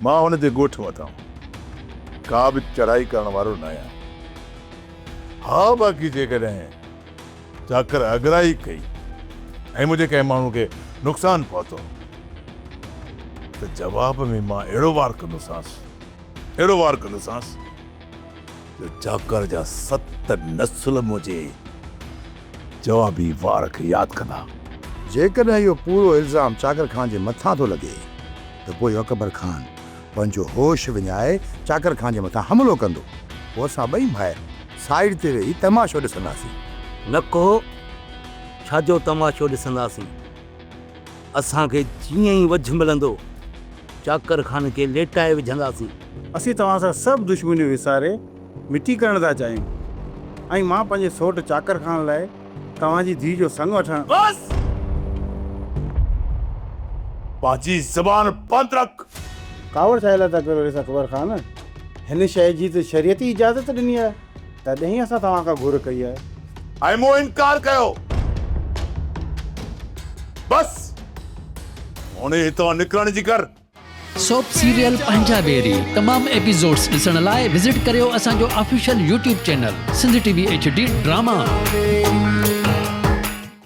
मां हुन जे ॻोठ वठां का बि चढ़ाई करण वारो न आहियां। हा बाक़ी जेकॾहिं चाकर अगराई कई ऐं मुंहिंजे कंहिं माण्हू खे नुक़सान पहुतो त जवाब में मां अहिड़ो वार कंदोसांसि जो चाकर जा 7 नस्ल मुंहिंजे जवाबी वार खे यादि कंदा। जेकॾहिं इहो पूरो इल्ज़ाम चाकर खान जे मथां थो लॻे त पोइ अकबर खान पंहिंजो होश विञाए चाकर खान जे मथां हमलो कंदो। पोइ असां ॿई भाइर साइड ते वेही तमाशो ॾिसंदासीं। न को छाजो तमाशो ॾिसंदासीं। असांखे जीअं ई वझ मिलंदो चाकर खान खे लेटाए विझंदासीं। असीं तव्हां सां सभु दुश्मनियूं विसारे मिटी करण था चाहियूं ऐं मां पंहिंजे सोट चाकर खान लाइ तव्हांजी धीउ जो संग वठण। बस पंहिंजी ज़बान बंदि रख। कावड़ छा लाइ था कयो अकबर खान? हिन शइ जी त शरीयती इजाज़त ॾिनी आहे, तॾहिं असां तव्हां खां घुर कई आहे। ऐं मूं इनकार कयो। बस हाणे हितां निकिरण जी कर। सोप सीरियल पंजाबेरी तमाम एपिसोड्स ॾिसण लाइ विज़िट करियो असांजो official YouTube channel Sindh TV HD drama.